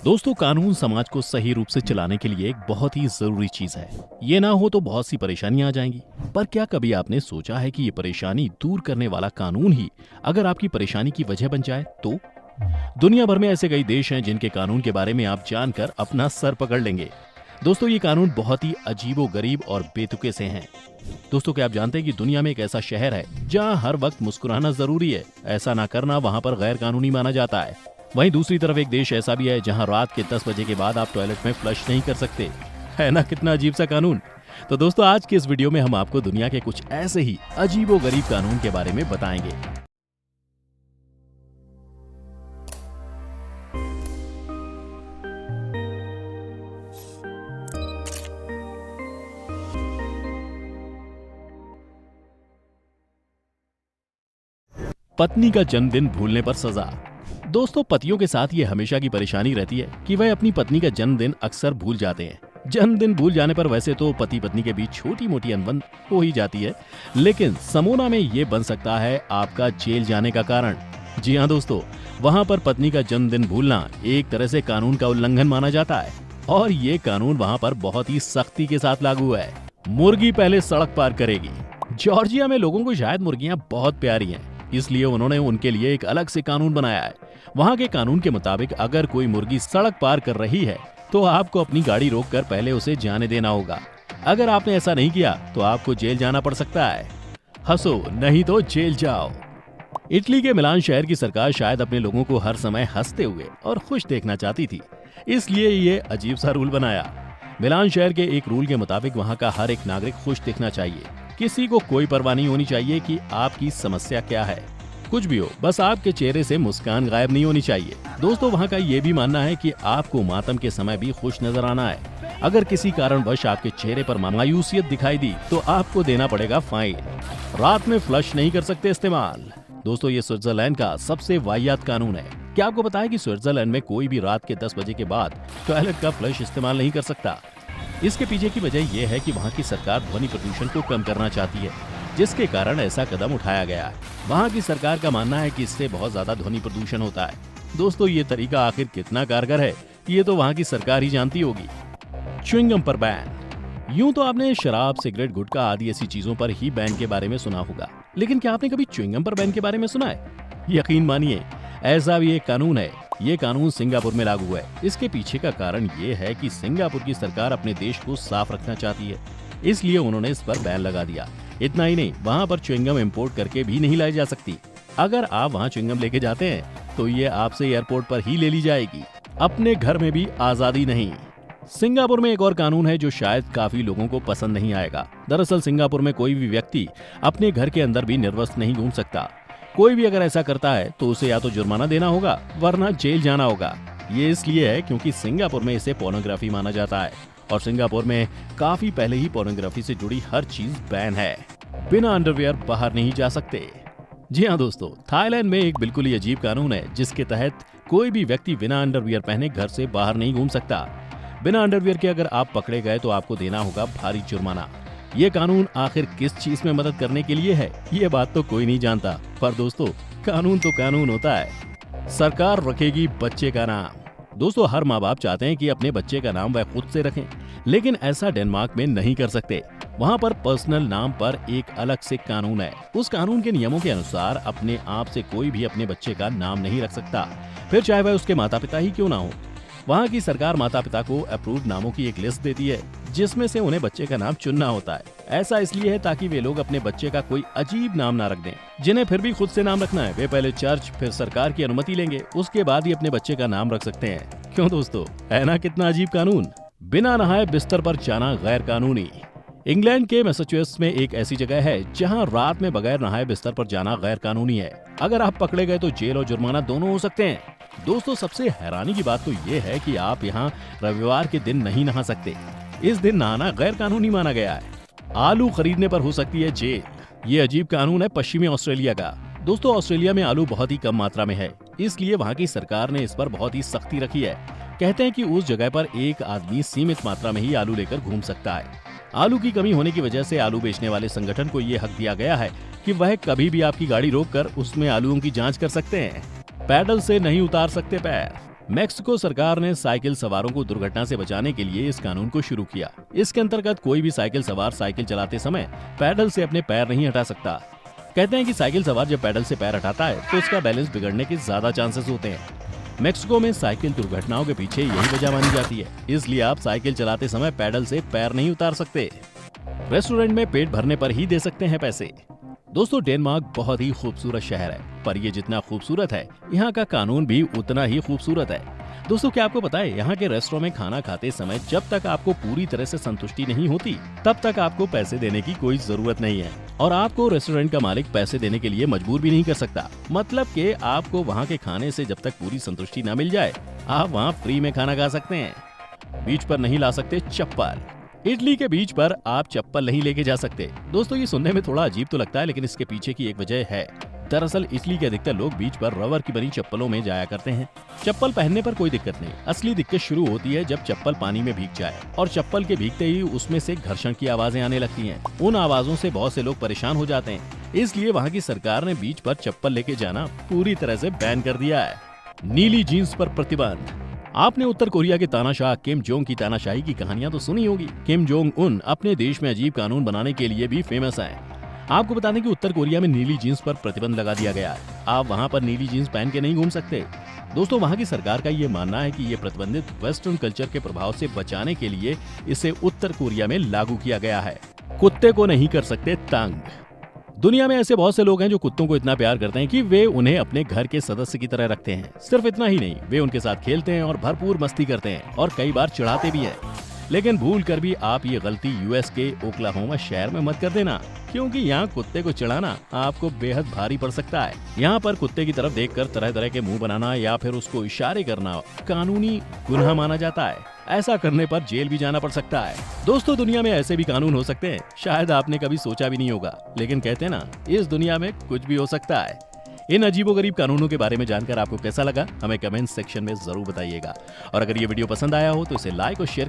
दोस्तों, कानून समाज को सही रूप से चलाने के लिए एक बहुत ही जरूरी चीज है। ये ना हो तो बहुत सी परेशानियां आ जाएंगी। पर क्या कभी आपने सोचा है कि ये परेशानी दूर करने वाला कानून ही अगर आपकी परेशानी की वजह बन जाए तो? दुनिया भर में ऐसे कई देश हैं जिनके कानून के बारे में आप जानकर अपना सर पकड़ लेंगे। दोस्तों, ये कानून बहुत ही अजीबो गरीब और बेतुके से हैं। दोस्तों, क्या आप जानते हैं कि दुनिया में एक ऐसा शहर है जहां हर वक्त मुस्कुराना जरूरी है। ऐसा ना करना वहां पर गैर कानूनी माना जाता है। वहीं दूसरी तरफ एक देश ऐसा भी है जहां रात के 10 बजे के बाद आप टॉयलेट में फ्लश नहीं कर सकते। है ना कितना अजीब सा कानून। तो दोस्तों, आज के इस वीडियो में हम आपको दुनिया के कुछ ऐसे ही अजीबो गरीब कानून के बारे में बताएंगे। पत्नी का जन्मदिन भूलने पर सजा। दोस्तों, पतियों के साथ ये हमेशा की परेशानी रहती है कि वह अपनी पत्नी का जन्मदिन अक्सर भूल जाते हैं। जन्मदिन भूल जाने पर वैसे तो पति पत्नी के बीच छोटी मोटी अनबन हो ही जाती है, लेकिन समोना में ये बन सकता है आपका जेल जाने का कारण। जी हाँ दोस्तों, वहाँ पर पत्नी का जन्मदिन भूलना एक तरह से कानून का उल्लंघन माना जाता है और ये कानून वहाँ पर बहुत ही सख्ती के साथ लागू है। मुर्गी पहले सड़क पार करेगी। जॉर्जिया में लोगों को शायद मुर्गियां बहुत प्यारी हैं, इसलिए उन्होंने उनके लिए एक अलग से कानून बनाया है। वहाँ के कानून के मुताबिक अगर कोई मुर्गी सड़क पार कर रही है तो आपको अपनी गाड़ी रोककर पहले उसे जाने देना होगा। अगर आपने ऐसा नहीं किया तो आपको जेल जाना पड़ सकता है। हंसो नहीं तो जेल जाओ। इटली के मिलान शहर की सरकार शायद अपने लोगों को हर समय हंसते हुए और खुश देखना चाहती थी, इसलिए ये अजीब सा रूल बनाया। मिलान शहर के एक रूल के मुताबिक वहाँ का हर एक नागरिक खुश दिखना चाहिए। किसी को कोई परवाह नहीं होनी चाहिए कि आपकी समस्या क्या है। कुछ भी हो, बस आपके चेहरे से मुस्कान गायब नहीं होनी चाहिए। दोस्तों, वहाँ का ये भी मानना है कि आपको मातम के समय भी खुश नजर आना है। अगर किसी कारणवश आपके चेहरे पर मायूसियत दिखाई दी तो आपको देना पड़ेगा फाइन। रात में फ्लश नहीं कर सकते इस्तेमाल। दोस्तों, ये स्विट्जरलैंड का सबसे वाहियात कानून है। क्या आपको पता है कि स्विट्जरलैंड में कोई भी रात के 10 बजे के बाद टॉयलेट का फ्लश इस्तेमाल नहीं कर सकता? इसके पीछे की वजह यह है कि वहाँ की सरकार ध्वनि प्रदूषण को कम करना चाहती है, जिसके कारण ऐसा कदम उठाया गया है। वहाँ की सरकार का मानना है कि इससे बहुत ज्यादा ध्वनि प्रदूषण होता है। दोस्तों, ये तरीका आखिर कितना कारगर है ये तो वहाँ की सरकार ही जानती होगी। च्युइंगम पर बैन। यूं तो आपने शराब, सिगरेट, गुटखा आदि ऐसी चीजों पर ही बैन के बारे में सुना होगा, लेकिन क्या आपने कभी च्युइंगम पर बैन के बारे में सुना है? यकीन मानिए, ऐसा भी एक कानून है। ये कानून सिंगापुर में लागू है। इसके पीछे का कारण ये है कि सिंगापुर की सरकार अपने देश को साफ रखना चाहती है, इसलिए उन्होंने इस पर बैन लगा दिया। इतना ही नहीं, वहाँ पर च्युइंगम इंपोर्ट करके भी नहीं लाई जा सकती। अगर आप वहाँ च्युइंगम लेके जाते हैं तो ये आपसे एयरपोर्ट पर ही ले ली जाएगी। अपने घर में भी आजादी नहीं। सिंगापुर में एक और कानून है जो शायद काफी लोगों को पसंद नहीं आएगा। दरअसल सिंगापुर में कोई भी व्यक्ति अपने घर के अंदर भी निर्वस्त्र नहीं घूम सकता। कोई भी अगर ऐसा करता है तो उसे या तो जुर्माना देना होगा वरना जेल जाना होगा। ये इसलिए है क्योंकि सिंगापुर में इसे पोर्नोग्राफी माना जाता है और सिंगापुर में काफी पहले ही पोर्नोग्राफी से जुड़ी हर चीज बैन है। बिना अंडरवियर बाहर नहीं जा सकते। जी हाँ दोस्तों, थाईलैंड में एक बिल्कुल ही अजीब कानून है जिसके तहत कोई भी व्यक्ति बिना अंडरवियर पहने घर से बाहर नहीं घूम सकता। बिना अंडरवियर के अगर आप पकड़े गए तो आपको देना होगा भारी जुर्माना। ये कानून आखिर किस चीज में मदद करने के लिए है, ये बात तो कोई नहीं जानता। पर दोस्तों, कानून तो कानून होता है। सरकार रखेगी बच्चे का नाम। दोस्तों, हर माँ बाप चाहते हैं कि अपने बच्चे का नाम वह खुद से रखें, लेकिन ऐसा डेनमार्क में नहीं कर सकते। वहाँ पर पर्सनल नाम पर एक अलग से कानून है। उस कानून के नियमों के अनुसार अपने आप से कोई भी अपने बच्चे का नाम नहीं रख सकता, फिर चाहे वह उसके माता पिता ही क्यों ना हो। वहाँ की सरकार माता पिता को अप्रूव्ड नामों की एक लिस्ट देती है जिसमें से उन्हें बच्चे का नाम चुनना होता है। ऐसा इसलिए है ताकि वे लोग अपने बच्चे का कोई अजीब नाम ना रख दें। जिन्हें फिर भी खुद से नाम रखना है वे पहले चर्च फिर सरकार की अनुमति लेंगे, उसके बाद ही अपने बच्चे का नाम रख सकते हैं। क्यों दोस्तों, है ना कितना अजीब कानून। बिना नहाए बिस्तर पर जाना गैर कानूनी। इंग्लैंड के मैसाचुसेट्स में एक ऐसी जगह है जहां रात में बगैर नहाए बिस्तर पर जाना गैर कानूनी है। अगर आप पकड़े गए तो जेल और जुर्माना दोनों हो सकते हैं। दोस्तों, सबसे हैरानी की बात तो ये है कि आप यहाँ रविवार के दिन नहीं नहा सकते। इस दिन नहाना गैर कानूनी माना गया है। आलू खरीदने पर हो सकती है जेल। ये अजीब कानून है पश्चिमी ऑस्ट्रेलिया का। दोस्तों, ऑस्ट्रेलिया में आलू बहुत ही कम मात्रा में है, इसलिए वहाँ की सरकार ने इस पर बहुत ही सख्ती रखी है। कहते हैं कि उस जगह पर एक आदमी सीमित मात्रा में ही आलू लेकर घूम सकता है। आलू की कमी होने की वजह से आलू बेचने वाले संगठन को ये हक दिया गया है कि वह कभी भी आपकी गाड़ी रोककर उसमें आलूओं की जांच कर सकते हैं। पैडल से नहीं उतार सकते पैर। मेक्सिको सरकार ने साइकिल सवारों को दुर्घटना से बचाने के लिए इस कानून को शुरू किया। इसके अंतर्गत कोई भी साइकिल सवार साइकिल चलाते समय पैडल से अपने पैर नहीं हटा सकता। कहते हैं कि साइकिल सवार जब पैडल से पैर हटाता है तो उसका बैलेंस बिगड़ने के ज्यादा चांसेस होते हैं। मेक्सिको में साइकिल दुर्घटनाओं के पीछे यही वजह मानी जाती है, इसलिए आप साइकिल चलाते समय पैडल से पैर नहीं उतार सकते। रेस्टोरेंट में पेट भरने पर ही दे सकते हैं पैसे। दोस्तों, डेनमार्क बहुत ही खूबसूरत शहर है, पर ये जितना खूबसूरत है यहाँ का कानून भी उतना ही खूबसूरत है। दोस्तों, क्या आपको पता है यहाँ के रेस्टोरेंट में खाना खाते समय जब तक आपको पूरी तरह से संतुष्टि नहीं होती तब तक आपको पैसे देने की कोई जरूरत नहीं है, और आपको रेस्टोरेंट का मालिक पैसे देने के लिए मजबूर भी नहीं कर सकता। मतलब कि आपको वहाँ के खाने से जब तक पूरी संतुष्टि न मिल जाए आप वहाँ फ्री में खाना खा सकते हैं। बीच पर नहीं ला सकते चप्पल। इटली के बीच पर आप चप्पल नहीं लेके जा सकते। दोस्तों, ये सुनने में थोड़ा अजीब तो लगता है, लेकिन इसके पीछे की एक वजह है। दरअसल इटली के अधिकतर लोग बीच पर रबर की बनी चप्पलों में जाया करते हैं। चप्पल पहनने पर कोई दिक्कत नहीं, असली दिक्कत शुरू होती है जब चप्पल पानी में भीग जाए और चप्पल के भीगते ही उसमें से घर्षण की आवाजें आने लगती हैं। उन आवाजों से बहुत से लोग परेशान हो जाते हैं, इसलिए वहाँ की सरकार ने बीच पर चप्पल लेके जाना पूरी तरह से बैन कर दिया है। नीली जीन्स पर प्रतिबंध। आपने उत्तर कोरिया के तानाशाह किम जोंग की तानाशाही की कहानियां तो सुनी होगी। किम जोंग उन अपने देश में अजीब कानून बनाने के लिए भी फेमस हैं। आपको बता दें कि उत्तर कोरिया में नीली जीन्स पर प्रतिबंध लगा दिया गया है। आप वहां पर नीली जीन्स पहन के नहीं घूम सकते। दोस्तों, वहां की सरकार का ये मानना है कि ये प्रतिबंधित वेस्टर्न कल्चर के प्रभाव से बचाने के लिए इसे उत्तर कोरिया में लागू किया गया है। कुत्ते को नहीं कर सकते तंग। दुनिया में ऐसे बहुत से लोग हैं जो कुत्तों को इतना प्यार करते हैं कि वे उन्हें अपने घर के सदस्य की तरह रखते हैं। सिर्फ इतना ही नहीं, वे उनके साथ खेलते हैं और भरपूर मस्ती करते हैं और कई बार चिढ़ाते भी हैं। लेकिन भूल कर भी आप ये गलती यूएस के ओक्लाहोमा शहर में मत कर देना, क्योंकि यहाँ कुत्ते को चिढ़ाना आपको बेहद भारी पड़ सकता है। यहाँ पर कुत्ते की तरफ देखकर तरह तरह के मुंह बनाना या फिर उसको इशारे करना कानूनी गुनाह माना जाता है। ऐसा करने पर जेल भी जाना पड़ सकता है। दोस्तों, दुनिया में ऐसे भी कानून हो सकते हैं शायद आपने कभी सोचा भी नहीं होगा, लेकिन कहते हैं ना, इस दुनिया में कुछ भी हो सकता है। इन अजीबोगरीब कानूनों के बारे में जानकर आपको कैसा लगा हमें कमेंट सेक्शन में जरूर बताइएगा, और अगर ये वीडियो पसंद आया हो तो इसे लाइक और शेयर